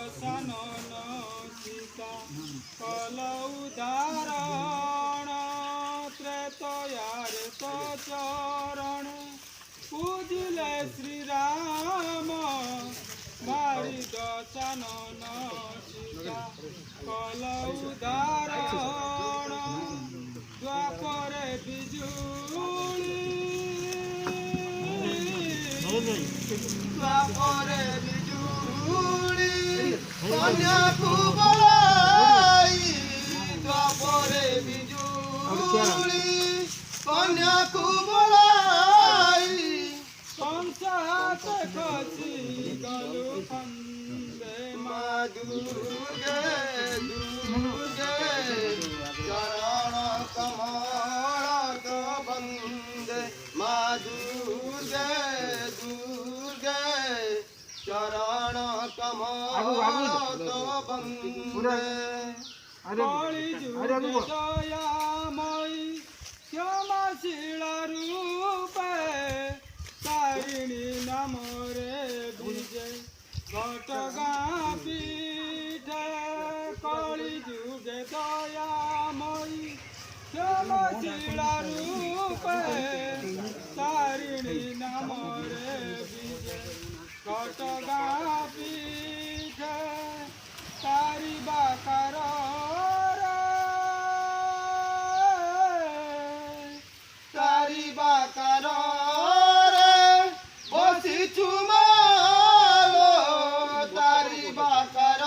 दशानन सीता कल उदाहरण त्रेतयार तो चरण पूजिले श्री राम भारी दशानन सीता कल उदाहरण द्वापरे बिजुली द्वापरे बिजुली कन्याकुमारी द्वापरे बिजुली कन्याकुमारी कंसात खसी गलु फंदे माँ दुर्गे दुर्गे चरण कमल तो बंदे माँ दुर्गे दुर्गे चरण कमल तो बंदे कली जुगे दयामयी क्षमाशील रूपे तारिणी नाम रे विजय घटगाँ पीठे कली जुगे दयामयी क्षमाशील रूपे तारिणी नाम रे विजय घटगाँ पीठे तारी बाकर तारी बाकर बसिछु मालो तारी बाकर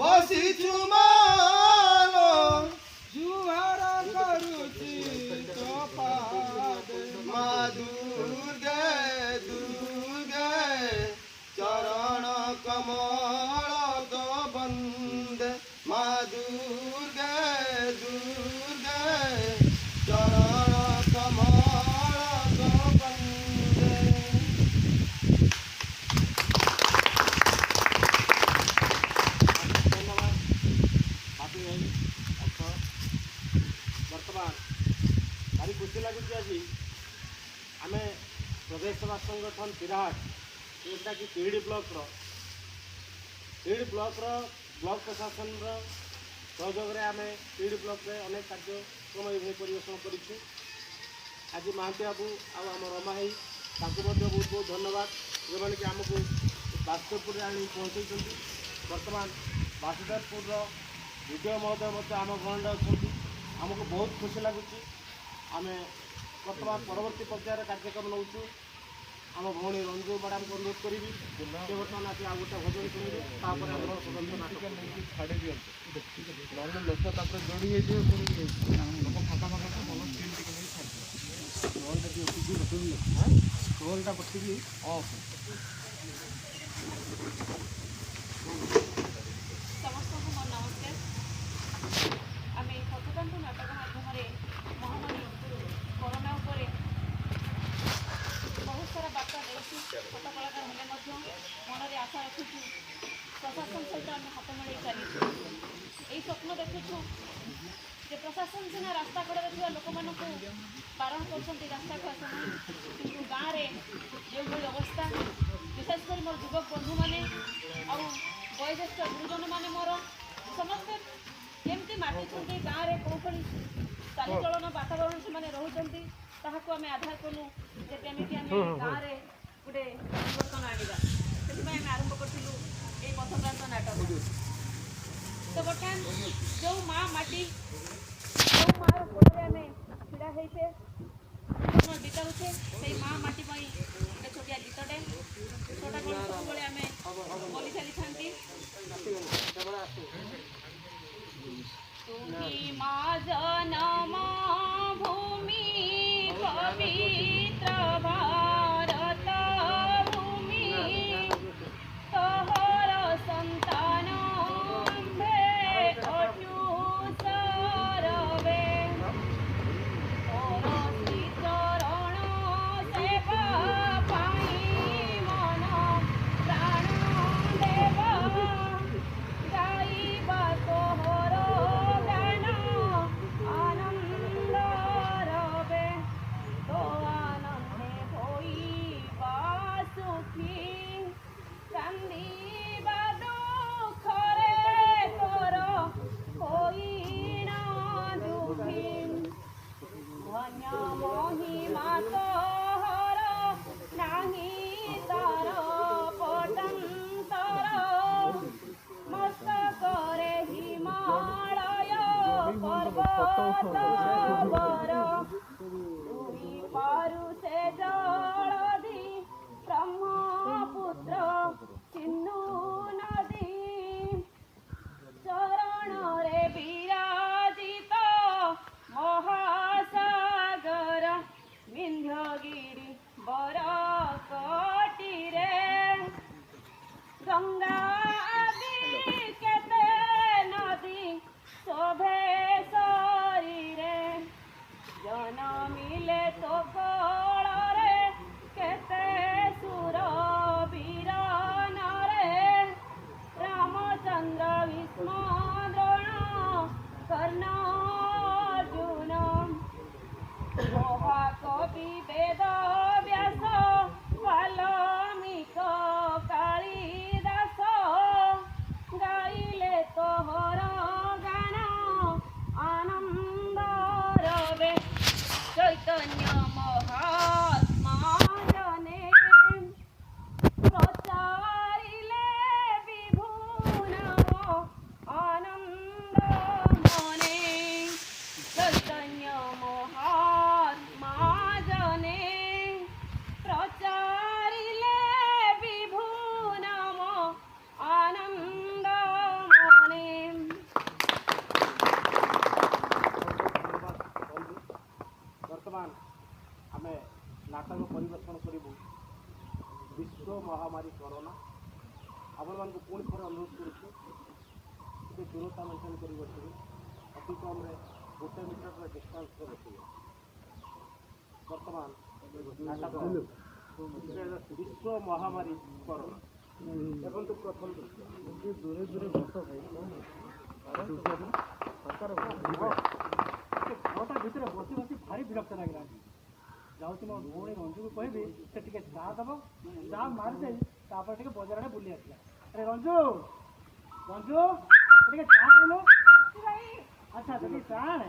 बसिछु मालो जुहार करुछि तो पादे माँ दुर्गे दुर्गे चरण कमल तो बंदे माँ दुर्गे दुर्गे चरण कमल तो बंदे। बर्तमान भारी खुशी लगुच आज आम प्रदेश सेवा संगठन तिराहाट जोटा कि तिहिड़ी ब्लॉक ब्लॉक प्रशासन सहयोग में आम तिहिड़ी ब्लॉक में अनेक कार्यक्रम ये परिवेशन करूँ। आज महांती बाबू आम रमा भाई बहुत बहुत धन्यवाद जो मैंने कि आमको बासुदेवपुर आनी पहुँचे। बर्तमान बासुदेवपुर विजय महोदय आम गहण अच्छा आमको बहुत खुशी लगुच। आम बर्तमान परवर्ती पर्यायर कार्यक्रम नौ आम भौणी रंजू मैडम को अनुरोध करी से बर्तमान आस आ गोटे भजन शुणिबे स्वतंत्र नाटक छाड़ी दिखाँ लोक जोड़ी लोक फाका फाका भल स्क्रीन टा पठेगी समस्त नमस्कार। आम स्वतंत्र नाटक माध्यम महामारी कोरोना उपरे बहुत सारा बार्ता देखी छोट कलाकार हेले मन में आशा रखुचु प्रशासन सहित आम हाथ मिले चली स्वप्न देखुचु जे प्रशासन सीना रास्ता कड़े थी लोक मानू बारण कर रास्ता को आस कि गाँव में जो भाई अवस्था विशेषकर मोर युवक बंधु मैंने वयोज्येष्ठ गुरुजन मैंने मोर समस्ते केमती माटिछंती गाँव में कौ भली चालीचलन वातावरण से रोचंती ताहाको आमे आधार कलु जे केमिति आमे गाँव में गोटे परिवर्तन आनिबा से आमे आरंभ करथिलु ए पथप्रांत नाटक। तो बर्तमान जो माँ माटी जो माँ कोड़े आमे छिड़ा होइछे बिताउछे से माँ माटी पई गोटे छोटिया गीतटे छोटा कौन सब बड़े आमे बोली चली थांती तुही माँ जनम भूमि पवित्र भारत भूमि तोहर संतान अटू सरवे और श्री चरण सेवा ତବର ଦୁଇ ପାରୁ ସେ ଜଳଧି ବ୍ରହ୍ମପୁତ୍ର ସିନ୍ଧୁ ନଦୀ ଚରଣରେ ବିରାଜିତ ମହାସାଗର ବିନ୍ଧ୍ୟଗିରି ବରକଟିରେ ଗଙ୍ଗା ଆଦି କେତେ ନଦୀ ଶୋଭେ ଶରୀରେ ଜନମିଲେ ତୋ କୋଳରେ କେତେ ସୁର ବୀର ନରେ ରାମଚନ୍ଦ୍ର ଭୀଷ୍ମ ଦ୍ରୋଣ କର୍ଣ୍ଣ ଅର୍ଜୁନ ମହାକବି ବେଦ ବ୍ୟାସ ବାଲ୍ମୀକ କାଳିଦାସ ଗାଇଲେ ତୋହର ଗାନ ଆନନ୍ଦ ରବେ ଚୈତନ୍ୟ ମହାତ୍ମା ଜନେ ପ୍ରଚାରିଲେ ବିଭୁନ ଆନନ୍ଦ ମନେ চৈতন্য মহাত্মা জনে প্রচারিলে বিভু নাম আনন্দ মনে ବର୍ତ୍ତମାନ ଆମେ ନାଟକ ପରିବେଷଣ କରିବୁ ବିଶ୍ୱ ମହାମାରୀ କରୋନା। ଆପଣମାନଙ୍କୁ ପୁଣି ଥରେ ଅନୁରୋଧ କରୁଛୁ ଟିକେ ଦୂରତା ମେଣ୍ଟେନ୍ କରି ବସିବେ, ଅତି କମ୍ରେ 1 ମିଟରର ଡିଷ୍ଟାନ୍ସରେ ବସିବେ। ବର୍ତ୍ତମାନ ନାଟକ ବିଶ୍ୱ ମହାମାରୀ କରୋନା। ଦେଖନ୍ତୁ ପ୍ରଥମ ଦୂରେ ଦୂରେ ବସ ଘରଟା ଭିତରେ ବସି ବସି ଭାରି ବିରକ୍ତ ଲାଗିଲାଣି। ଯାଉଛି ମୋ ଭଉଣୀ ରଞ୍ଜୁକୁ କହିବି ସେ ଟିକେ ଚା ଦେବ, ଚା ମାରିଦେଇ ତାପରେ ଟିକେ ବଜାର ଆଡ଼େ ବୁଲି ଆସିଲା। ଆରେ ରଞ୍ଜୁ ରଞ୍ଜୁ ଟିକେ ଚା ଆଣିଲୁ। ଆଚ୍ଛା ଯଦି ଚା ଆଣେ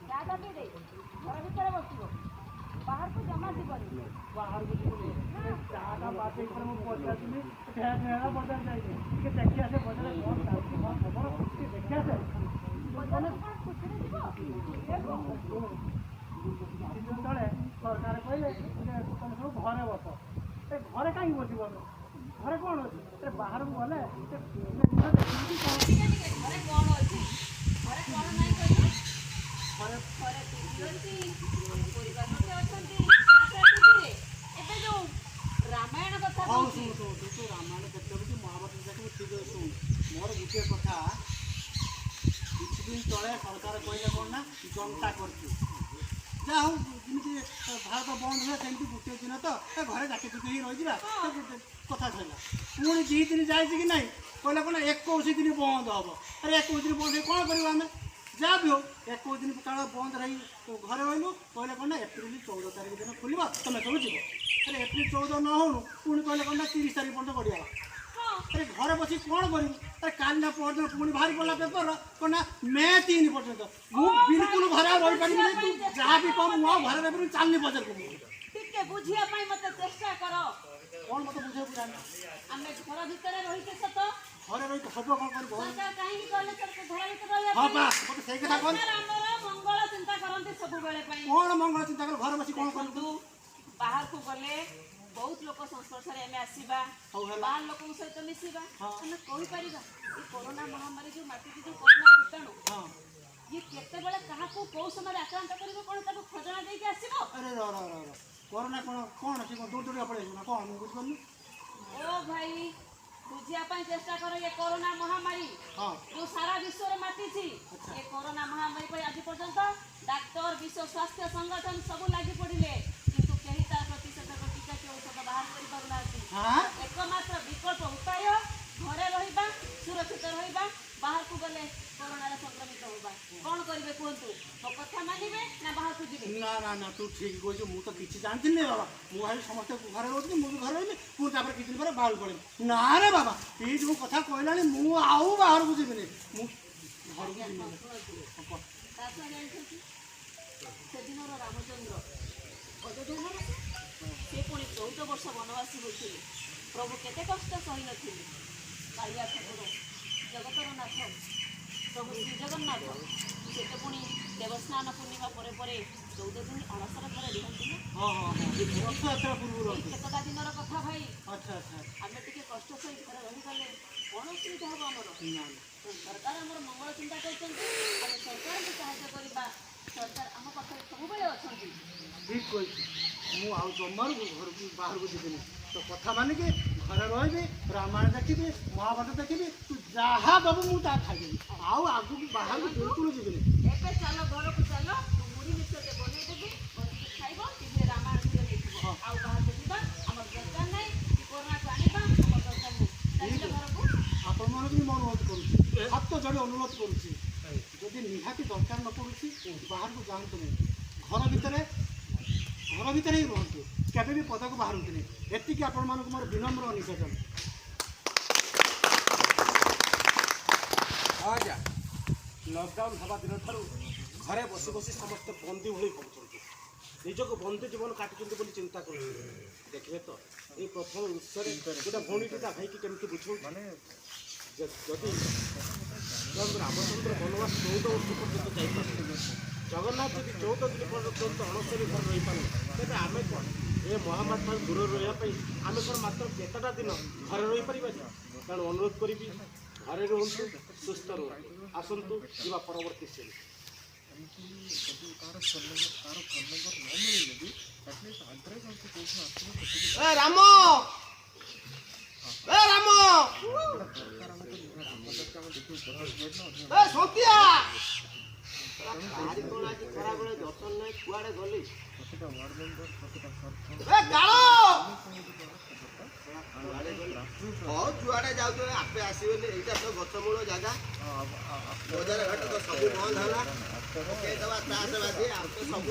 ଚାଟା ପିଇ ଦେଇ ଘର ଭିତରେ ବସିବ, ବାହାରକୁ ଜମା ଯିବନି। ବାହାରକୁ ଯିବୁନି ଚାଟା ବାଦେଇ ପରେ ମୁଁ ପଚାରିଥିଲି ବଜାର ଯାଇନି ଟିକେ ଦେଖି ଆସେ ବଜାରରେ କ'ଣ ଚାଲିଛି କ'ଣ ଖବର ଟିକେ ଦେଖି ଆସେ। ବଜାରକୁ କ'ଣ ଖୁସିରେ ଯିବ? କିଛି ଦିନ ତଳେ ସରକାର କହିଲେ ତମେ ସବୁ ଘରେ ବସ। ଏ ଘରେ କାହିଁକି ବସିବ? ଘରେ କ'ଣ ଅଛି? ବାହାରକୁ ଗଲେ ଘରେ କ'ଣ ଅଛି? ଘରେ କ'ଣ ନାହିଁ କହିଲ? ଘରେ ଘରେ ଟିଭି ଅଛି, ପରିବାର ଲୋକେ ଅଛନ୍ତି। ଟିଭିରେ ଏବେ ଯୋଉ ରାମାୟଣ କଥା କହୁଛି। ତୁ ରାମାୟଣ କେତେ ଦେଖୁଛୁ, ମହାଭାରତ ଦେଖିବୁ, ଠିକ୍ ଅଛି। ଶୁଣୁ ମୋର ଗୋଟିଏ କଥା, କିଛି ଦିନ ତଳେ ସରକାର କହିଲେ କ'ଣ ନା ଜନତା କର୍ଫ୍ୟୁ। ଯାହା ହଉ ଯେମିତି ଭାରତ ବନ୍ଦ ହୁଏ ସେମିତି ଗୋଟିଏ ଦିନ ତ ଘରେ ଜାକି ଚୁକି ହେଇ ରହିଯିବା କଥା ସରିଲା। ପୁଣି 2 ଦିନ ଯାଇଛି କି ନାହିଁ କହିଲେ କ'ଣ 21 ଦିନ ବନ୍ଦ ହେବ। ଆରେ 21 ଦିନ ବନ୍ଦ ହେଇ କ'ଣ କରିବୁ ଆମେ? ଯାହା ବି ହଉ 21 ଦିନ କାଳ ବନ୍ଦ ରହି ଘରେ ରହିଲୁ। କହିଲେ କ'ଣ ନା ଏପ୍ରିଲ 14 ତାରିଖ ଦିନ ଖୋଲିବ, ତମେ ସବୁ ଯିବ। ଆରେ ଏପ୍ରିଲ 14 ନ ହେଉଣୁ ପୁଣି କହିଲେ କ'ଣ ନା 30 ତାରିଖ ପର୍ଯ୍ୟନ୍ତ ଗଡ଼ିଗଲା। ଆରେ ଘରେ ବସି କ'ଣ କରିବୁ? ଆରେ କାଲି ନା ପରଦିନ ପୁଣି ବାହାରି ପଡ଼ିଲା ପେପର କ'ଣ ନା ମେ 3 ପର୍ଯ୍ୟନ୍ତ। ମୁଁ ବିଲକୁଲ ଘରେ ଆଉ ରହିପାରିବିନି। ତୁ ଯାହା ବି କହ ମୁଁ ଆଉ ଘରେ ରହିପାରିବିନି, ଚାଲିନି ବଜାରକୁ। ମୁଁ ଟିକେ ବୁଝିବା ପାଇଁ ମତେ ଚେଷ୍ଟା କର। କ'ଣ ମୋତେ ବୁଝେଇବୁ? ଆମେ ଘର ଭିତରେ ରହିଛେ ସତ, ଘରେ ରହି ହବ କ'ଣ କରିବୁ? ସରକାର କାହିଁକି କହିଲେ ଘର ଭିତରେ ରହିବା ହଁ ପାଇଁ? ବା ମୋତେ ସେଇ କଥା କହ। ସରକାର ଆମର ମଙ୍ଗଳ ଚିନ୍ତା କରନ୍ତି ସବୁବେଳେ ପାଇଁ। କ'ଣ ମଙ୍ଗଳ ଚିନ୍ତା କର? ଘରେ ବସି କ'ଣ କରିବୁ? କିନ୍ତୁ ବାହାରକୁ ଗଲେ ବହୁତ ଲୋକ ସଂସ୍ପର୍ଶରେ ଆମେ ଆସିବା, ହଉ ହେଲା। ବାହାର ଲୋକଙ୍କ ସହିତ ମିଶିବା। ହଁ। ଆମେ କହିପାରିବା ଏ କରୋନା ମହାମାରୀ ଯେଉଁ ମାଟିକି ଯେଉଁ କରୋନା ଭୂତାଣୁ ହଁ ଇଏ କେତେବେଳେ କାହାକୁ କୋଉ ସମୟରେ ଆକ୍ରାନ୍ତ କରିବ କ'ଣ ତାକୁ ଖୋଜଣା ଦେଇକି ଆସିବ। ଆରେ କରୋନା କ'ଣ ସେ କ'ଣ ଦୂର ଦୂରିଆ ପଳେଇ ଆସିବ ନା କ'ଣ? ମୁଁ ବୁଝିପାରୁନି। ଓ ଭାଇ ବୁଝିବା ପାଇଁ ଚେଷ୍ଟା କର। ଏ କରୋନା ମହାମାରୀ ହଁ ଯେଉଁ ସାରା ବିଶ୍ୱରେ ମାତିଛି, ଏ କରୋନା ମହାମାରୀ ପାଇଁ ଆଜି ପର୍ଯ୍ୟନ୍ତ ଡାକ୍ତର, ବିଶ୍ୱ ସ୍ୱାସ୍ଥ୍ୟ ସଂଗଠନ ସବୁ ଲାଗି ପଡ଼ିଲେ, କିନ୍ତୁ କେହି ତାର ପ୍ରତିଷେଧକ ଟୀକା କି ଔଷଧ ବାହାର କରିପାରୁନାହାନ୍ତି। ଏକମାତ୍ର ବିକଳ୍ପ ଉପାୟ ଘରେ ରହିବା, ସୁରକ୍ଷିତ ରହିବା, ବାହାରକୁ ଗଲେ କରୋନାରେ ସଂକ୍ରମିତ ହେବା। କ'ଣ କରିବେ କୁହନ୍ତୁ? ମୋ କଥା ମାନିବେ ନା ବାହାରକୁ ଯିବେ? ନା ତୁ ଠିକ୍ କହୁଛୁ। ମୁଁ ତ କିଛି ଜାଣିଥିଲି ବାବା। ମୁଁ ଭାବି ସମସ୍ତେ ଘରେ ରହୁଥିଲି, ମୁଁ ବି ଘରେ ରହିଲି। ମୁଁ ତାପରେ କିଛି ଦିନ ପରେ ବାହାରକୁ ପଳେଇଲି। ନା ରେ ବାବା, ଏଇ ଯେଉଁ କଥା କହିଲାଣି ମୁଁ ଆଉ ବାହାରକୁ ଯିବିନି। ମୁଁ ଘରକୁ ଯିବିନି। ଜାଣିଛନ୍ତି ସେଦିନର ରାମଚନ୍ଦ୍ର ଅଯୋଧ୍ୟା ସେ ପୁଣି 14 ବର୍ଷ ବନବାସୀ ହୋଇଥିଲେ। प्रभु केते कष्ट सही नथिले कालिया ठाकुर जगतर नाथ प्रभु श्री जगन्नाथ सेते पुणी देवस्नान पूर्णिमा परे 14 दिन अणसर घरे रुहंती ना रथयात्रा पूर्व केतटा दिनर कथा भाई अच्छा अच्छा आमे टिके कष्ट सही घरे रही गले कौन असुविधा हम आमर सरकार आमर मंगल चिंता करते आम सरकार को साहाय्य करवा सरकार आम पाखे सब अच्छा ठीक कही जमार घर बाहर को जीवन तो कथा मानिक घरे रही रामायण देखी महाभारत देखी तू जहाँ दबु मुझे खाइदेवी आगू बाहर को बिल्कुल जीवन एबे चल घर को चल मुढ़ी मिक्सर बनईदेवी बस खाइब टीवी रामायण देखो आउ बाहर देखा आम दरकार ना कोरोना को आने आम दरकार नहीं घर को आपण मन भी मैं अनुरोध करुँच हाथ जोड़े अनुरोध करुँच निहाती दरकार न पड़ू बाहर को जातु नहीं घर भितर ही रुहतु केवे भी पद को बाहर नहीं एति आपण मानक मोर विनम्र निवेदन आजा लॉकडाउन हवा दिन ठार घरे बसी बसी समस्त बंदी भली पड़ते निजक बंदी जीवन काटुंट बोली चिंता कर देखिए तो ये प्रथम उत्सव गोटे भौणी टा भाई केमती बुझे माने जदि रामचंद्र बनवास 14 वर्ष पर्यंत जाइए जगन्नाथ जी 14 दिन पर्यंत अणसरी घर रही पारे तेज आम कौन ये महामारी ठार दूर रही आम कौन मात्र केतटा दिन घर रही पार तेणु अनुरोध करी घरे रुहतु सुस्थ रुहतु आसतु जा परवर्ती श्रेणी राम सतिया खरा बेले दर्शन नहीं कुआड़े गली जुआड़े जाऊ आपे आसबे यहाँ तो गचमूल जगह बजार घाट तो सब बंद है पकईदवा ताश बाजी आपे सब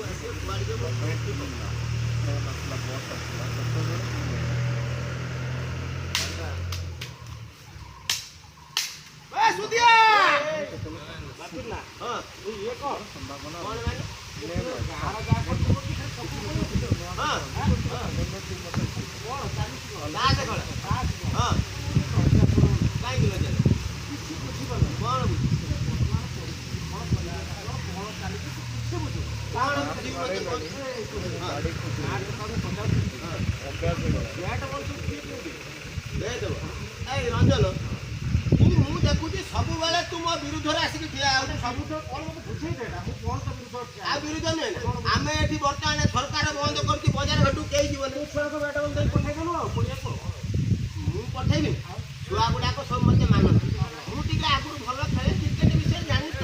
आस सुदिया हाँ ये कौन रंजन ମୁଁ ଦେଖୁଛି ସବୁବେଳେ ତୁ ମୋ ବିରୁଦ୍ଧରେ ଆସିକି ଠିଆ ହେଉଛୁ ସବୁ ଆଉ ବିରୁଦ୍ଧ ନୁହେଁ ଆମେ ଏଠି ବର୍ତ୍ତମାନ ସରକାର ବନ୍ଦ କରୁଛି ବଜାର ଘାଟୁ କେହି ଯିବନି ମୁଁ ପଠେଇବି ଛୁଆ ଗୁଡ଼ାକ ସବୁ ମୋତେ ମାନନ୍ତି ମୁଁ ଟିକେ ଆଗରୁ ଭଲ ଖେଳେ କ୍ରିକେଟ ବିଷୟରେ ଜାଣିଛି ତ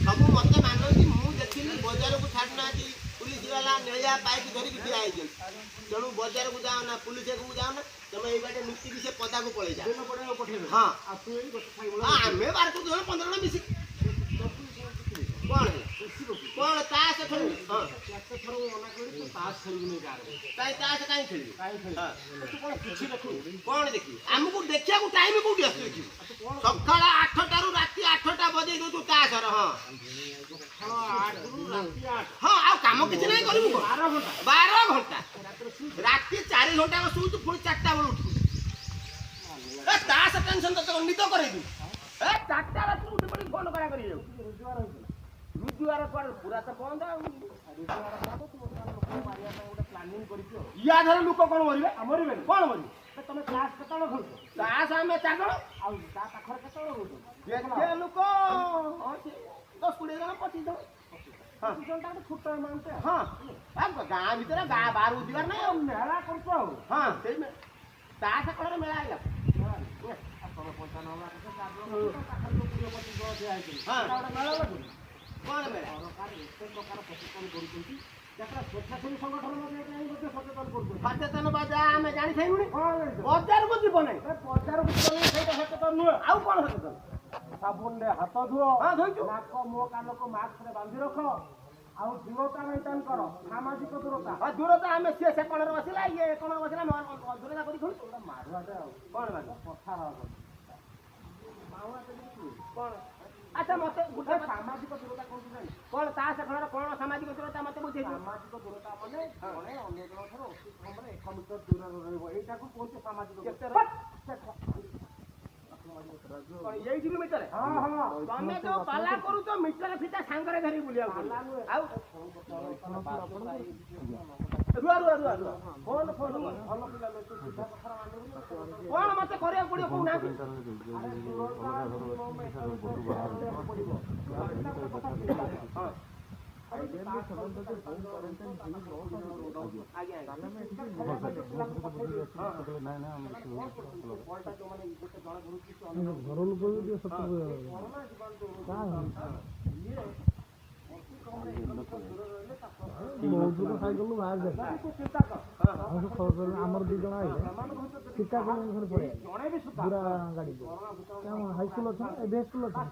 ସବୁ ମୋତେ ମାନନ୍ତି ମୁଁ ଦେଖିଲି ବଜାରକୁ ଛାଡ଼ୁନାହାନ୍ତି पुलिस वाला नेलिया पाइप धरिकी ठिया होइछन तेणु बजार को जाओ ना पुलिस को जाओ ना तुम ये बाटे नीति की से पदा को पड़े जा दिन पड़े पठेबे हां आ तू एई गछ खाइ बोला हमें 12 को 15 जण मिसी कौन ताश खेलू हां कैसे थरो मना करी तू ताश खेलू नहीं जा रे काई ताश काई खेलू हां तू कोन किछि देखू कोन देखी हमको देखिया को टाइम कोठी आसी देखी सकाळ 8 टा रु राती 8 टा बजे दो तू ताश रे हां हाँ आ काम किसी नहीं करू 12 घंटा राति 4 घंटा शू तू पुणी 4टा बेल उठ ताश टेंशन तो निद कर 4टा रात उठ पड़ी फोन करा करी रुजुआर पूरा तो बंद या धर लोक कौन मरबे मरबे कौन मरबे तुम क्लास केतण खेल ताश आम 4 जण आ पाखर केतण लोक लोक 10-20 जण 25 जण हाँ छोट अमाउंट हाँ गाँ भीतर गाँ बाहर उद्धार ना मेला कर हाँ ताश कड़े मेला आइला कौन मेला सचेतन बजा आम जानी साइबुनी बजार को जीव ना बजार को सचेतन नुह आउ कौन सचेतन साबुन रे हाथ धुओ हाँ धोइछु नाक मुह कान को मास्क रे बांधी रख आउ दूरता मेंटेन कर सामाजिक दूरता हां दूरता हमें से कोण रे बसिला ये कोण रे बसिला दूरता करी खोल मारुआटे कौन बात कथा रह माउआ कौन अच्छा मते गुटे सामाजिक दूरता कौन जानी कौन ताश खेलर कौन सामाजिक दूरता मते बुझे सामाजिक दूरता माने जणे अन्य जण ठाରୁ ଅତି କମରେ 1 ମିଟର ଦୂରରେ ରହିବ ଏଇଟାକୁ କହୁଛି ସାମାଜିକ ଦୂରତା यही जी मीटर हाँ हाँ तमे जो पाला करू तो मीटर फिटा सांगरे धरी बुलिया आउ रुआ रुआ रुआ रुआ फोन फोन भल पिला लोक सीधा कथा मानू कौन मते करे पड़ियो को ना घर लोक साइकेल बाहर आमर दी जन आइले टीकाकरण पड़े पूरा गाड़ी हाईस्कूल अच्छा स्कूल अच्छा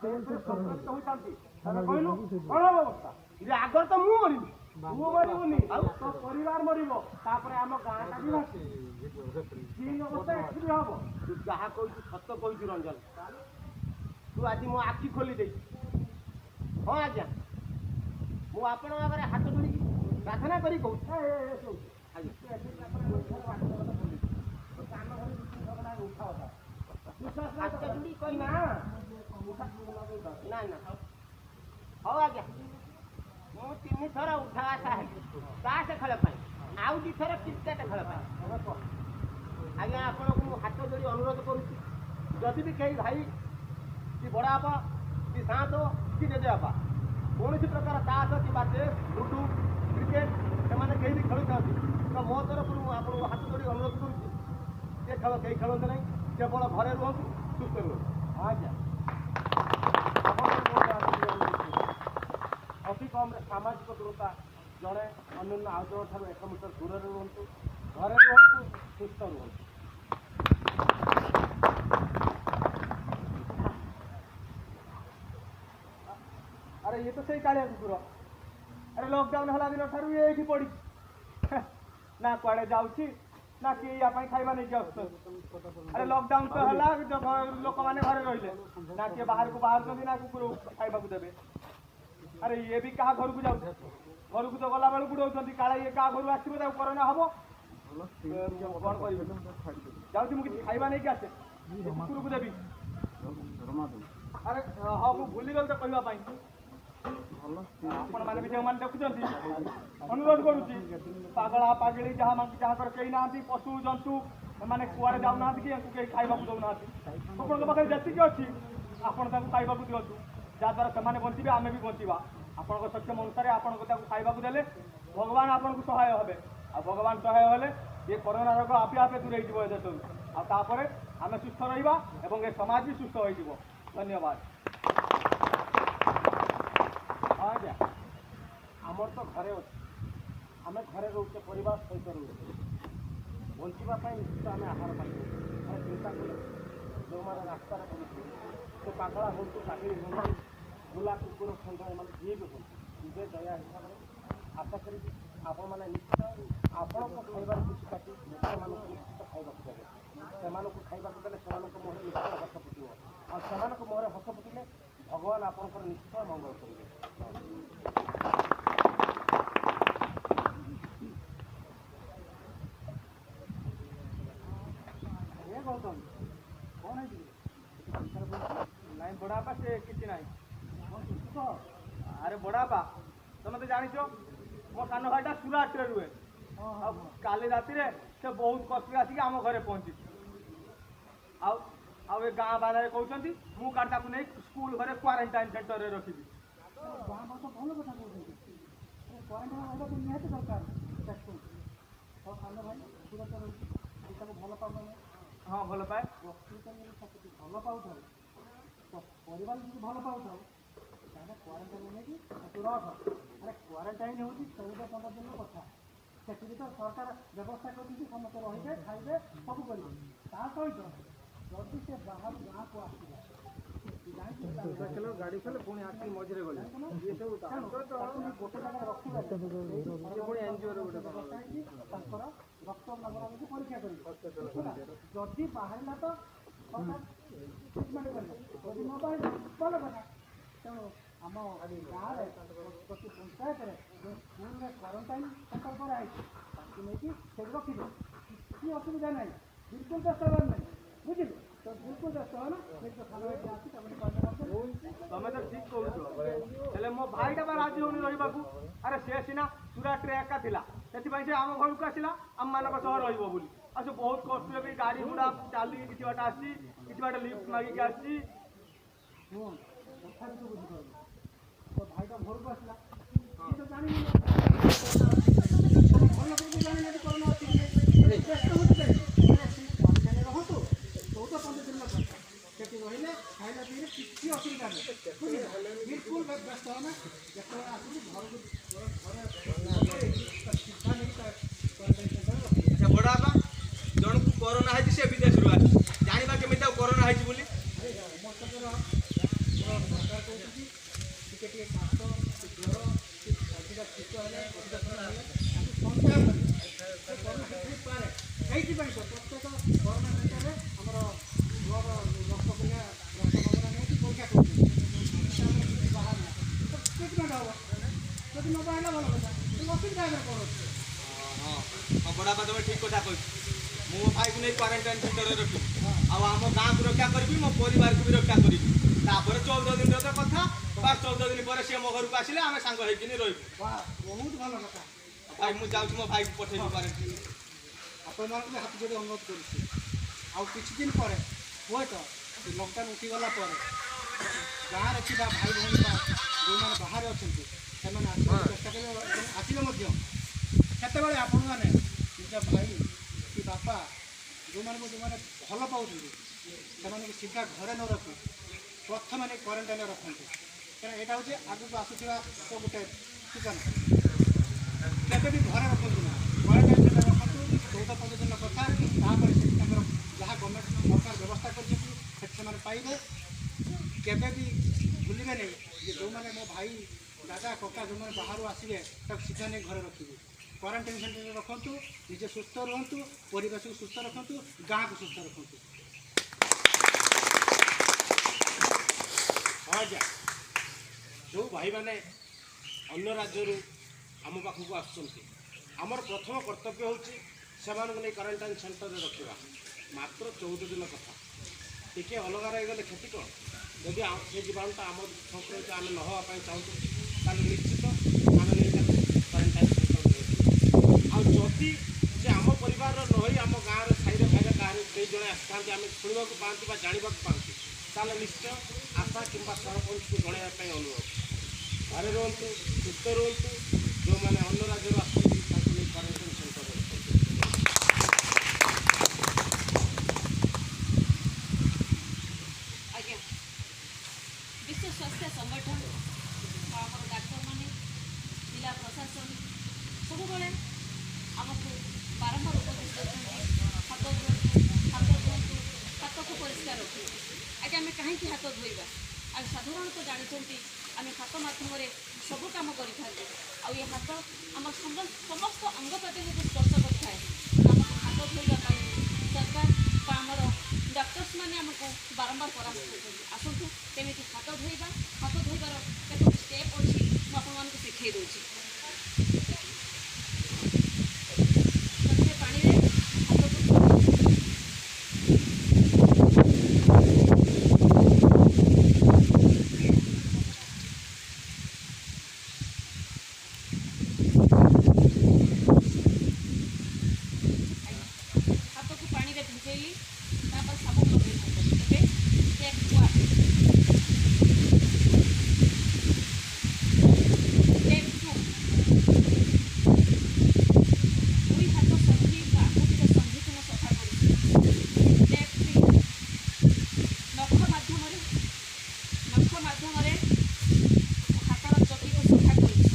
आगर तो मु मरी मु मरिबुनी तो परिवार मरिबो तापर हम गाँटा भी भासी तीन अवस्था एक्चुअली हबो तू जहा कहू सत कहू रंजन तू आज मो आखि खोली दे हाँ आज्ञा मु आपण आगे हाथ जोड़ी प्रार्थना करी कहू ना ना हाँ आज्ञा मु 3 थर उठा आशा है ताश खेल आउ 2 थर क्रिकेट खेल आज्ञा आपण को हाथ जोड़ी अनुरोध करुच्ची जदि भी कई भाई कि बड़ा बापा कि सात कि जेजे बापा कौन प्रकार ताश कि चेस लुडू क्रिकेट से कहीं भी खेलुं तो मो तरफ आपको हाथ जोड़ी अनुरोध करुच्ची से खेल कहीं खेलते ना केवल घरे रुहतु सुस्थ रुहतु आज्ञा अति कम सामाजिक दूरता जड़े अन्य आउ जन ठार 1 मीटर दूर रुहतु घरे रुहतु सुस्थ रुहतु अरे ये तो सही कालिया कुकुर अरे लॉकडाउन हला दिन ठारू ये पड़ी ना कुआड़े जाऊँगी ना कि खाइबा नहीं जाऊ अरे लॉकडाउन तो हला लोक मैंने घरे रहिले ना किए बाहर को बाहर ना कुकुर खाइबा देवे अरे ये भी क्या घर को जाऊ घर को तो गला बेलू बुड़ाऊँ काले ये क्या घर आसो कोरोना हम कौन कर जाऊँगी मुझे खाइबा नहीं आसे कुकुर को देवी अरे हाँ मुझे भूली गली तो कहवाई आपण मैंने भी जो मैंने देखुं अनुरोध करुच्ची पागला पागली जहाँ जहाँ कहीं ना पशु जंतु मैंने कुआड़े जाऊना कि कहीं खाइबा दौना आपन पाखे जी अच्छी आपड़ खाइबा दिंतु जहाद्वारा से बचे आम भी बचा आपण सक्षम अनुसार आपन खाइबा देले भगवान आपन को सहाय हे आ भगवान सहाय हेले ये कोरोना रोग आपे आपे दूरे हो देश आपर आम सुस्थ रहा और ये समाज भी सुस्थ हो धन्यवाद आज्ञा आमर तो घरे अच्छे आम घरे रोचे परिवार सहित रोचे बचापी निश्चित आम आहार पाइबू आम चिंता कले जो मैंने रास्तार कर से पागला हूँ पागड़ी हूँ बुला कुकुर खंड एम जी भी हूँ निजे दया हिसाब से आशा करी आपण मैंने निश्चित आपण खाइबार किसी काटी लोक मान निश्चित खाइबा देवे से खाइबा देले से मुहर निश्चित हस फुटो और से मुहर हस फुटिले भगवान आपंकर निश्चित मंगल करेंगे कौन है नाई बड़ापा से किसी ना अरे बड़ापा तुम तो जान मो सान भाईटा सुराट रुहे काली राति से बहुत कष्ट आसिक आम घरे पहुँची आउ गाँ बाहर कहते मु कार्टा को नहीं स्कूल घरे क्वारंटाइन सेंटर रखी हाँ भल पाए भल पाऊ परिवार भल पाऊ क्वारंटाइन नहीं तू रख अरे क्वारंटाइन हूँ 14-15 दिन कथा से तो सरकार व्यवस्था कर समस्त रही खाइबे सब करेंगे ता सहित जदि से बाहर गाँव को आसला गाड़ी चले पुणी आस मझे गले ये सब गोटे जगह रखा एनजीओ गोटे रक्त नगर परीक्षा कर जदि बाहर तो ट्रिटमेंट करेंगे जदि न बाहर भल कथा ତେଣୁ ଆମ ଗାଁରେ ପ୍ରତି ପଞ୍ଚାୟତରେ ଯେଉଁ ସ୍କୁଲରେ କ୍ୱାରେଣ୍ଟାଇନ୍ ସେଣ୍ଟର କରାହେଇଛି ତାକୁ ନେଇକି ସେଇଠି ରଖିବେ, କିଛି ଅସୁବିଧା ନାହିଁ, ବିଲକୁଲ ବ୍ୟସ୍ତ ହେବାର ନାହିଁ, ବୁଝିଲେ? ତ ବିଲକୁଲ ବ୍ୟସ୍ତ ହେବନା, ନିଜ ସାଙ୍ଗରେ ଆସି ତାପରେ ତମେ ତ ଠିକ କହୁଛ, ହେଲେ ମୋ ଭାଇଟା ବା ରାଜି ହଉନି ରହିବାକୁ। ଆରେ ସେ ସିନା ସୁରାଟରେ ଏକା ଥିଲା, ସେଥିପାଇଁ ସେ ଆମ ଘରକୁ ଆସିଲା ଆମମାନଙ୍କ ସହ ରହିବ ବୋଲି। ଆଉ ସେ ବହୁତ କଷ୍ଟରେ ବି ଗାଡ଼ି ଗୁଡ଼ା ଚାଲିକି କିଛି ବାଟ ଆସିଛି, କିଛି ବାଟ ଲିଫ୍ଟ ମାଗିକି ଆସିଛି। ଶୁଣ କଥାରେ ତୁ ବୁଝିପାରୁଛୁ, ତୋ ଭାଇଟା ଘରକୁ ଆସିଲା, ସିଏ ତ ଜାଣିନି ଭଲ ଲୋକ ଜାଣିନାହାନ୍ତି କରୋନା ଅଛି କି ବ୍ୟସ୍ତ ହେଉଛି କ୍ୱାରେଣ୍ଟାଇନ୍ରେ ରହନ୍ତୁ, 14-15 ଦିନ କଥା ସେଠି ରହିଲେ ଖାଇଲା ପିଇଲେ କିଛି ଅସୁବିଧା ନାହିଁ, ବୁଝିଲେ? ବିଲକୁଲ ବ୍ୟସ୍ତ ହେନା, ଯେତେବେଳେ ଆସିକି ଘରକୁ ଘରେ ସିଧା ନେଇକି କ୍ୱାରେଣ୍ଟାଇନ୍ ସେଣ୍ଟରରେ ରଖିବେ। ଆଚ୍ଛା ବଡ଼ ବାପା, ଜଣକୁ କରୋନା ହେଇଛି ସେ ବିଦେଶରୁ ଆସିଛି, ଜାଣିବା କେମିତି ଆଉ କରୋନା ହେଇଛି ବୋଲି? ସମସ୍ତଙ୍କର ସରକାର କହୁଛନ୍ତି ଟିକେ ଟିକେ କାଶ, ଜ୍ୱର, ଅଧିକା ଶୀତ ହେଲେ, ଅଧିକା ଥଣ୍ଡା ହେଲେ ତାକୁ ସନ୍ଦେହ କରିବେ, ସେ କରୋନା ହେଇପାରେ। ସେଇଥିପାଇଁ ତ ପ୍ରତ୍ୟେକ କରୋନା ସେଣ୍ଟରରେ ଆମର ବ୍ଲଡ଼ ରକ୍ତପରୀକ୍ଷା ରକ୍ତ ନମୁନା ନେଇକି ପରୀକ୍ଷା କରୁଛନ୍ତି, ଆମର କିଛି ବାହାରୁ ନାହିଁ, ତ ଟ୍ରିଟମେଣ୍ଟ ହେବ। ଯଦି ନ ବାହାରିଲା ଭଲ କଥା, କିନ୍ତୁ ଅସୁବିଧା ହେଲେ କ'ଣ ଅଛି? ହଁ ହଁ ବଡ଼ ବାପା ତମେ ଠିକ୍ କଥା କହିଛ। ମୁଁ ମୋ ଭାଇକୁ ନେଇ କ୍ୱାରେଣ୍ଟାଇନ୍ ସେଣ୍ଟରରେ ରଖିବି, ଆଉ ଆମ ଗାଁକୁ ରକ୍ଷା କରିବି, ମୋ ପରିବାରକୁ ବି ରକ୍ଷା କରିବି। ତାପରେ 14 ଦିନର ତ କଥା, ବାସ୍ 14 ଦିନ ପରେ ସିଏ ମୋ ଘରକୁ ଆସିଲେ ଆମେ ସାଙ୍ଗ ହେଇକିନି ରହିବୁ। ବାଃ, ବହୁତ ଭଲ କଥା। ଭାଇ ମୁଁ ଯାଉଛି, ମୋ ଭାଇକୁ ପଠେଇବି କ୍ୱାରେଣ୍ଟାଇନ୍। ଆପଣମାନଙ୍କୁ ବି ହାତ ଯୋଡ଼ି ଅନୁରୋଧ କରୁଛି, ଆଉ କିଛି ଦିନ ପରେ ହୁଏତ ଲକଡାଉନ୍ ଉଠିଗଲା ପରେ ଗାଁରେ ଥିବା ଭାଇ ଭଉଣୀ ବା ଯେଉଁମାନେ ବାହାରେ ଅଛନ୍ତି ସେମାନେ ଆସିବାକୁ ଚେଷ୍ଟା କରିବେ ଏବଂ ଆସିଲେ ମଧ୍ୟ ସେତେବେଳେ ଆପଣମାନେ ନିଜ ଭାଇ କି ବାପା ଯେଉଁମାନେ ଭଲ ପାଉଛନ୍ତି ସେମାନଙ୍କୁ ସିଧା ଘରେ ନ ରଖି ପ୍ରଥମେ ନେଇ କ୍ୱାରେଣ୍ଟାଇନ୍ରେ ରଖନ୍ତୁ, କାରଣ ଏଇଟା ହେଉଛି ଆଗକୁ ଆସୁଥିବା ତ ଗୋଟେ ସୂଚନା। କେବେ ବି ଘରେ ରଖନ୍ତୁ ନା, କ୍ୱାରେଣ୍ଟାଇନ୍ ସେଣ୍ଟର ରଖନ୍ତୁ, 14-15 ଦିନର କଥା, ତାପରେ ସେଠି ତାଙ୍କର ଯାହା ଗଭର୍ଣ୍ଣମେଣ୍ଟ ସରକାର ବ୍ୟବସ୍ଥା କରିଛନ୍ତି ସେଠି ସେମାନେ ପାଇବେ। କେବେ ବି ଭୁଲିବେ ନାହିଁ ଯେ ଯେଉଁମାନେ ମୋ ଭାଇ ଦାଦା କକା ଯେଉଁମାନେ ବାହାରୁ ଆସିବେ ତାକୁ ସିଧା ନେଇ ଘରେ ରଖିବେ, କ୍ୱାରେଣ୍ଟାଇନ୍ ସେଣ୍ଟରରେ ରଖନ୍ତୁ, ନିଜେ ସୁସ୍ଥ ରୁହନ୍ତୁ, ପରିବେଶକୁ ସୁସ୍ଥ ରଖନ୍ତୁ, ଗାଁକୁ ସୁସ୍ଥ ରଖନ୍ତୁ। ହଁ ଆଜ୍ଞା, ଯେଉଁ ଭାଇମାନେ ଅନ୍ୟ ରାଜ୍ୟରୁ ଆମ ପାଖକୁ ଆସୁଛନ୍ତି, ଆମର ପ୍ରଥମ କର୍ତ୍ତବ୍ୟ ହେଉଛି ସେମାନଙ୍କୁ ନେଇ କ୍ୱାରେଣ୍ଟାଇନ୍ ସେଣ୍ଟରରେ ରଖିବା। ମାତ୍ର 14 ଦିନ କଥା, ଟିକେ ଅଲଗା ରହିଗଲେ କ୍ଷତି କ'ଣ? ଯଦି ସେ ଜୀବାଣୁଟା ଆମ ସଂକ୍ରମିତ ଆମେ ନ ହେବା ପାଇଁ ଚାହୁଁଛୁ ତାହେଲେ ନିଶ୍ଚିତ ଆମେ ନେଇ ତାକୁ କ୍ୱାରେଣ୍ଟାଇନ୍ ସେଣ୍ଟରରେ ରଖିବା। ଆଉ ଯଦି ସେ ଆମ ପରିବାରର ନ ହୋଇ ଆମ ଗାଁର ସାହିରେ ଭାଇରେ କାହାରି କେହି ଜଣେ ଆସିଥାନ୍ତି, ଆମେ ଶୁଣିବାକୁ ପାଆନ୍ତି ବା ଜାଣିବାକୁ ପାଆନ୍ତି, ତାହେଲେ ନିଶ୍ଚୟ ଆଶା କିମ୍ବା ସରପଞ୍ଚକୁ ଜଣାଇବା ପାଇଁ ଅନୁରୋଧ। ଘରେ ରୁହନ୍ତୁ, ସୁସ୍ଥ ରୁହନ୍ତୁ, ଯେଉଁମାନେ ଅନ୍ୟ ରାଜ୍ୟରୁ ଆସୁଛନ୍ତି ତାଙ୍କୁ ନେଇ କ୍ୱାରେଣ୍ଟାଇନ୍ ସେଣ୍ଟରରେ ରଖନ୍ତୁ। ଆଜ୍ଞା, ବିଶ୍ୱ ସ୍ୱାସ୍ଥ୍ୟ ସଂଗଠନ ଆଉ ଆମର ଡାକ୍ତରମାନେ, ଜିଲ୍ଲା ପ୍ରଶାସନ ସବୁବେଳେ ଆମକୁ ବାରମ୍ବାର ଉପଦେଶ ଦେଉଛନ୍ତି, ହାତ ଧୁଅନ୍ତୁ, ହାତକୁ ପରିଷ୍କାର ରଖନ୍ତୁ। ଆଜ୍ଞା, ଆମେ କାହିଁକି ହାତ ଧୋଇବା? ଆଉ ସାଧାରଣତଃ ଜାଣିଛନ୍ତି ଆମେ ହାତ ମାଧ୍ୟମରେ ସବୁ କାମ କରିଥାନ୍ତି, ଆଉ ଏ ହାତ ଆମ ସମସ୍ତ ଅଙ୍ଗ ପ୍ରତ୍ୟଙ୍ଗକୁ ସ୍ପର୍ଶ କରିଥାଏ। ଆମକୁ ହାତ ଧୋଇବା ପାଇଁ ସରକାର ବା ଆମର ଡକ୍ଟର୍ସମାନେ ଆମକୁ ବାରମ୍ବାର ପରାମର୍ଶ ଦେଉଛନ୍ତି। ଆସନ୍ତୁ କେମିତି ହାତ ଧୋଇବା, ହାତ ଧୋଇବାର କେତୋଟି ଷ୍ଟେପ୍ ଅଛି ମୁଁ ଆପଣମାନଙ୍କୁ ଶିଖାଇ ଦେଉଛି। ପ୍ରଥମେ ପାଣିରେ ହାତକୁ ପାଣିରେ ଭିଜେଇଲି, ତାପରେ ସାବୁନ ଲଗେଇଥାନ୍ତୁ। ଏବେ ଷ୍ଟେପ୍ 1, ଷ୍ଟେପ୍ 2, 2 ହାତ ସନ୍ଧି ବା ଆଙ୍ଗୁଠିର ସନ୍ଧିକୁ ମୁଁ ସଫା କରୁଛି। ଷ୍ଟେପ୍ 3, ନଖ ମାଧ୍ୟମରେ ହାତର ଚକିକୁ ସଫା କରୁଛି।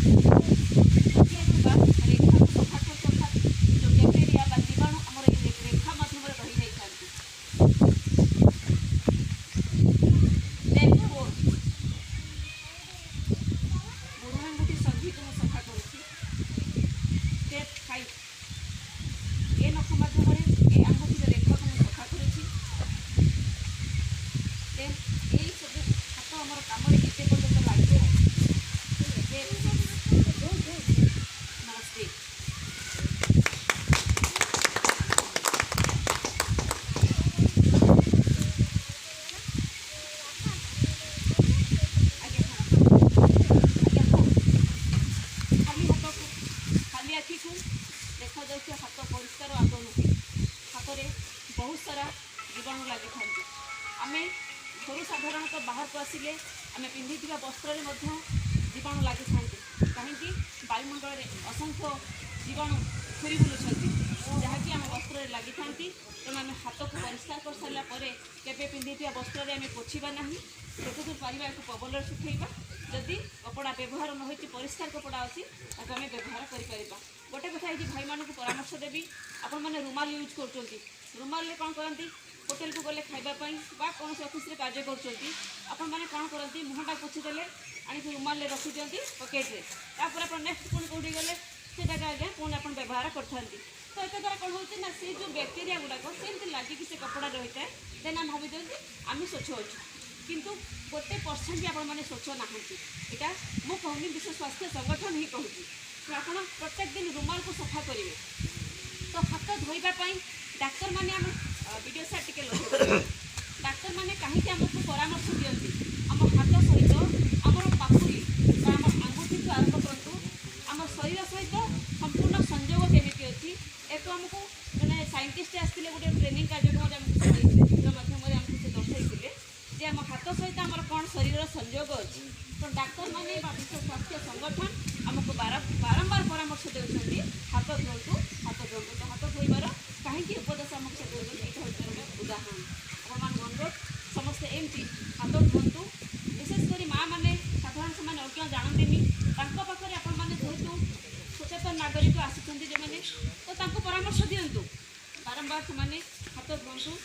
ଚକି ବା ରେଖାକୁ ସଫା କରୁଛି, ଅର୍ଥାତ୍ ଯେଉଁ ବ୍ୟାକ୍ଟେରିଆ ବା ଜୀବାଣୁ ଆମର ଏଇ ରେଖା ମାଧ୍ୟମରେ ରହିଯାଇଥାନ୍ତି। ଷ୍ଟେପ୍ 4, ବୁଢ଼ା ଆଙ୍ଗୁଠି ସନ୍ଧିକୁ ମୁଁ ସଫା କରୁଛି। ଷ୍ଟେପ୍ 5, ଏ ନଖ ମାଧ୍ୟମରେ ଏ ଆଙ୍ଗୁଠିର ରେଖାକୁ ମୁଁ ସଫା କରୁଛି। ଦେନ୍ ଏଇ ସବୁ ହାତ ଆମର କାମରେ କେତେ ପର୍ଯ୍ୟନ୍ତ देखु देखा हाथ परिष्कार आग नुहे हाथ में बहुत सारा जीवाणु लगी था। आम घर साधारणतः बाहर को आसिले आम पिंधि वस्त्र में जीवाणु लगी था कहीं वायुमंडल में असंख्य जीवाणु घूरी बुलूँ जहाँकि आम वस्त्र लगी था। तेणु आम हाथ को परिष्कार कर सारापर केवे पिंधि वस्त्र आम पोछा ना जो पारिबा एक पबल सुखेबा जदि कपड़ा व्यवहार न हो परिष्कार कपड़ा अच्छी ताको आम व्यवहार कर गोटे कथा ये भाई मानक परामर्श देवी आपण मैंने रुमाल यूज कर रुमाल कौन करती होटेल को गले खावाई कौन से ऑफिस रे कार्य कर कौन करती मुहटा पोछीदे आनी रुमाल रखी दिखती पकेट्रे तापर आप नेक्स्ट पुणी कौटी गले से जगह आज्ञा पुणी आप व्यवहार करते तो ये द्वारा कौन होती ना से जो बैक्टेरिया गुड़ाक से लगिकी से कपड़ा रही है देन आम भावी दिखते आम स्वच्छ अच्छु किंतु गोटे परसेंट भी आपण मैंने स्वच्छ नहांती यहाँ मु कहूनी विश्व स्वास्थ्य संगठन ही कहूँ आप प्रत्येक दिन रुमाल को सफा करेंगे तो हाथ धोइबापी डाक्तर मैंने आम वीडियो साइड टे लगे डाक्तर मैंने कहीं आमको परामर्श दिखती आम हाथ सहित आमर पाखुरी आम आंगुठी आरंभ करूँ आम शरीर सहित संपूर्ण संयोग केमी अच्छी एक आमको मैंने साइंटिस्ट आसते गोटे ट्रेनिंग कार्यक्रम आमको चित्र माध्यम आमको से दर्शाई जे आम हाथ सहित आम कौन शरीर संयोग अच्छी तो डाक्तर मैंने विश्व स्वास्थ्य संगठन आमको बारंबार परामर्श देते हाथ धोतु तो हाथ धोइबार कहीं उपदेश आमको से देते उदाहरण अपन अनुरोध समस्ते एमती हाथ धोतु विशेषकर माँ मैंने साधारण से अज्ञ जानते पाखे आपण मैंने जेहेतु सचेतन नागरिक आसुँच जो मैंने तो परामर्श दिंतु बारंबार से हाथ धोतु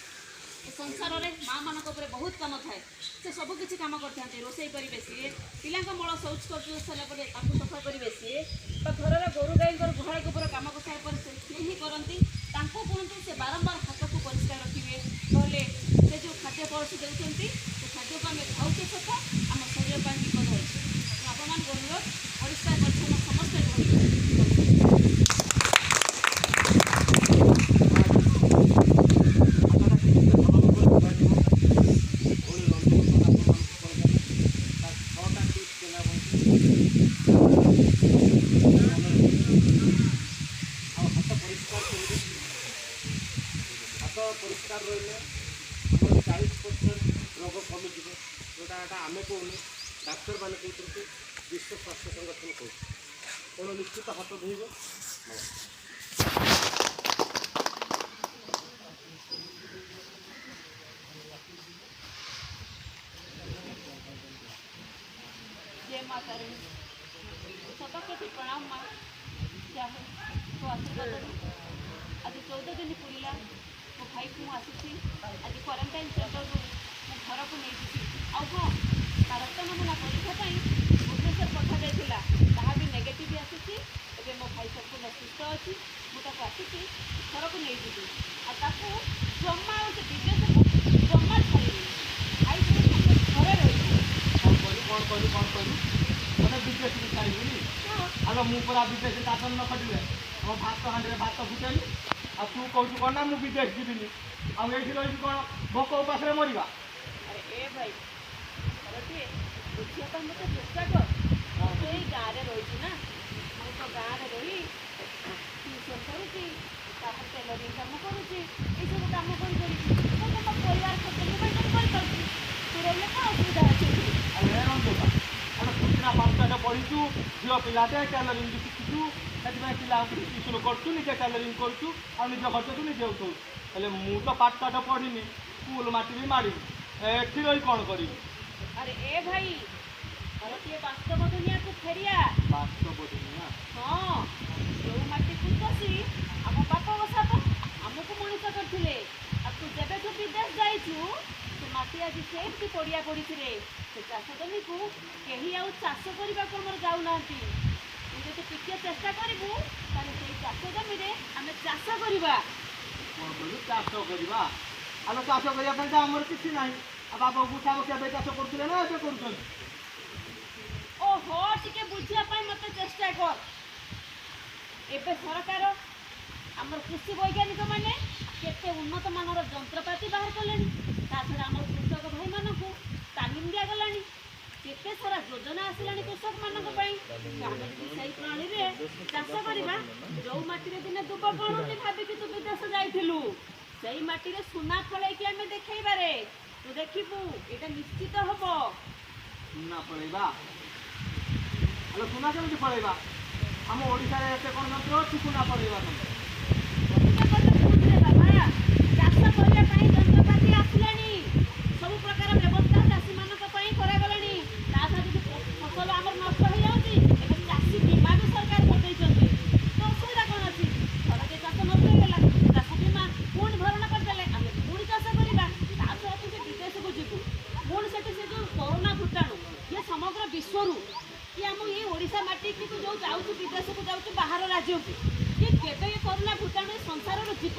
संसार में माँ मान बहुत कम थाए से सबकि कम करते रोसे करेंगे सी पिला मल शौच कर सारापर सफा करेंगे सी घर गोरु गाई गुहाल गोबर कम कर सारापर सी ही करती कहतु से बारंबार हाथ को परिष्कार रखिए कहले से जो खाद्य परसी देते से खाद्य को आम खाऊे सफा आम शरीर पर विपद अच्छे आपण मान अनुरोध परिष्कार परिच्छन्न समस्ते परिष्कार रही 40% रोग कमिज जोटा आम कहूँ डाक्तर मैंने कहते विश्व स्वास्थ्य संगठन कहूँ तेणु निश्चित हाथ धोइब जय माता रानी शतकोटि प्रणाम माँ चाहे तो आशीर्वाद आज 14 दिन पूरा मो भाई को आसी आज क्वारंटाइन सेंटर घर को नहीं हाँ तार रक्त नमूना परीक्षा भुवनेश्वर पठा जाता ताहा भी नेगेटिव आसी मो भाई संपूर्ण सुस्थ अच्छी मुझे आसी घर को नहीं जी आपको जमा विदेश को जमा छाड़ी आई घरे रही कौन करूँ मैंने विदेश छाड़ी आलो मु पूरा विदेश शासन न खटिले हम भात हाँ भात फुटेली आ तू कहूँ कौन ना मुझे विदेश जीविनी आम ये रही कौन भोक उपास मरवा अरे ए भाई बुझिया तो मत चेष्टा कर यही गाँव में रही ना मुझे तो गाँव में रही ट्यूशन करुँची टेलरिंग कम करुँची सब कम कर तुम परिवार खर्च कर तू रही कौन असुविधा अच्छे सुना पाठशाठ पढ़ीचु झील पिलाटे टेलरिंग भी शिखुचु से पिला ट्यूशन करूँ निजे टेलरिंग करूँ और निज खर्च तू निजे उठाऊ हेल्ले मु तो पाठशाठ पढ़ी स्कूल माटी भी मारी एठी रही कौन करी अरे ए भाई भारतीय वास्तव दुनिया को फेरिया वास्तव दुनिया हाँ जो माटी को पसी आम बाप बसा तो आमको मनीष करते तू जब तू विदेश जाइछु से माटी आज सेमती पड़िया पड़ी रे से चाष जमी को कहीं आउ चाष करने को आम जाऊना तू जो टिके चेष्टा करूँ से चाष जमी आम चाष करवा कौन करूँ चाष करवा आलो चाष करने आमर किसी ना बाबा बुझा केवे चाष करुले ना ए कर ओहो टिके बुझापी मत चेष्टा कर एबे सरकार आमर कृषि वैज्ञानिक मैंने केते उन्नत मानर जंत्रपाति बाहर कले छड़ा आम कृषक भाई मानक तालीम दिगला କେତେ ସାରା ଯୋଜନା ଆସିଲାଣି କୃଷକମାନଙ୍କ ପାଇଁ। ଆମେ ଯଦି ସେଇ ପ୍ରଣାଳୀରେ ଚାଷ କରିବା, ଯୋଉ ମାଟିରେ ଦିନେ ଦୁବ ପଡୁନି ଭାବିକି ତୁ ବିଦେଶ ଯାଇଥିଲୁ, ସେଇ ମାଟିରେ ସୁନା ଫଳେଇକି ଆମେ ଦେଖେଇବାରେ ତୁ ଦେଖିବୁ ଏଇଟା ନିଶ୍ଚିତ ହବ। ସୁନା ଫଳେଇବା? ହେଲେ ସୁନା କେମିତି ଫଳେଇବା? ଆମ ଓଡ଼ିଶାରେ ଏତେ କ'ଣ ଯନ୍ତ୍ର ଅଛି ସୁନା ଫଳେଇବା ପାଇଁ? ବାବା, ଚାଷ କରିବା ପାଇଁ ଯନ୍ତ୍ରପାତି ଆସିଲାଣି, ସବୁ ପ୍ରକାର ବ୍ୟବସ୍ଥା ଚାଷୀମାନଙ୍କ ପାଇଁ କରାଗଲାଣି। ତା ସହ ଯଦି ଫସଲ ଆମର ନଷ୍ଟ ହେଇଯାଉଛି, ଏବେ ଚାଷୀ ବୀମା ବି ସରକାର କରିଦେଇଛନ୍ତି। ତ ଅସୁବିଧା କ'ଣ ଅଛି? ଥରକେ ଚାଷ ନଷ୍ଟ ହେଇଗଲା, ଚାଷ ବୀମା ପୁଣି ଭରଣ କରିଦେଲେ ଆମେ ପୁଣି ଚାଷ କରିବା। ତା ସହ ତୁ ସେ ବିଦେଶକୁ ଯିବୁ, ପୁଣି ସେଠି ସେ ଯେଉଁ କରୋନା ଭୂତାଣୁ, ଇଏ ସମଗ୍ର ବିଶ୍ୱରୁ କି ଆମ ଏଇ ଓଡ଼ିଶା ମାଟିକି ତୁ ଯେଉଁ ଯାଉଛୁ ବିଦେଶକୁ ଯାଉଛୁ ବାହାର ରାଜ୍ୟକୁ, କି କେବେ ଏ କରୋନା ଭୂତାଣୁ ଏ ସଂସାରରୁ ଯିବ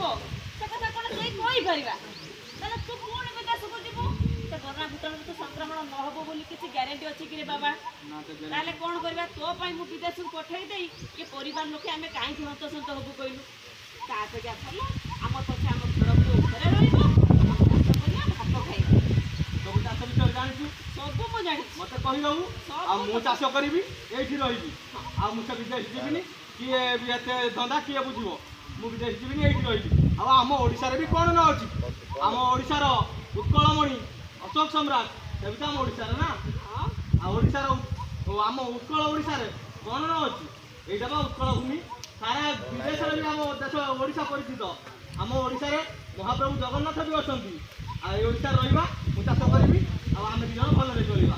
ସେ କଥା କ'ଣ କେହି କହିପାରିବା? ତାହେଲେ ତୁ ପୁଣି ବିଦେଶକୁ ଯିବୁ, ସେ କରୋନା ଭୂତାଣୁ ତୁ ସଂକ୍ରମଣ ନ ହବ ବୋଲି କିଛି ଗ୍ୟାରେଣ୍ଟି ଅଛି କି ରେ ବାବା? ତାହେଲେ କ'ଣ କରିବା? ତୋ ପାଇଁ ମୁଁ ବିଦେଶକୁ ପଠେଇ ଦେଇ ଏ ପରିବାର ଲୋକେ ଆମେ କାହିଁକି ହନ୍ତସନ୍ତ ହବୁ କହିଲୁ? ତା ଅପେକ୍ଷା ଭଲ ଆମ ପଛେ ଆମ ଘରକୁ ଘରେ ରହିବ, ଚାଷ କରିବା, ଭାତ ଖାଇବା। ସବୁ ଚାଷ ବିଷୟରେ ଜାଣିଛୁ? ସବୁ ମୁଁ ଜାଣିଛି। ମୋତେ କହିଦେବୁ, ଆଉ ମୁଁ ଚାଷ କରିବି, ଏଇଠି ରହିବି। ଆଉ ମୁଁ ସେ ବିଦେଶ ଯିବିନି, କିଏ ବି ଏତେ ଧନ୍ଦା କିଏ ବୁଝିବ? ମୁଁ ବିଦେଶ ଯିବିନି, ଏଇଠି ରହିବି। ଆଉ ଆମ ଓଡ଼ିଶାରେ ବି କ'ଣ ନ ଅଛି? ଆମ ଓଡ଼ିଶାର ଉତ୍କଳମଣି ଅଶୋକ ସମ୍ରାଟ, ସେ ବି ତ ଆମ ଓଡ଼ିଶାର ନା। ଆଉ ଓଡ଼ିଶାର ଆମ ଉତ୍କଳ ଓଡ଼ିଶାରେ କ'ଣ ନ ଅଛି? ଏଇଟା ବା ଉତ୍କଳ ଭୂମି। ସାରା ବିଦେଶରେ ବି ଆମ ଦେଶ ଓଡ଼ିଶା ପରିଚିତ। ଆମ ଓଡ଼ିଶାରେ ମହାପ୍ରଭୁ ଜଗନ୍ନାଥ ବି ଅଛନ୍ତି। ଆଉ ଏଇ ଓଡ଼ିଶାରେ ରହିବା, ମୁଁ ଚାଷ କରିବି, ଆଉ ଆମେ ଦୁଇ ଜଣ ଭଲରେ ଚଳିବା।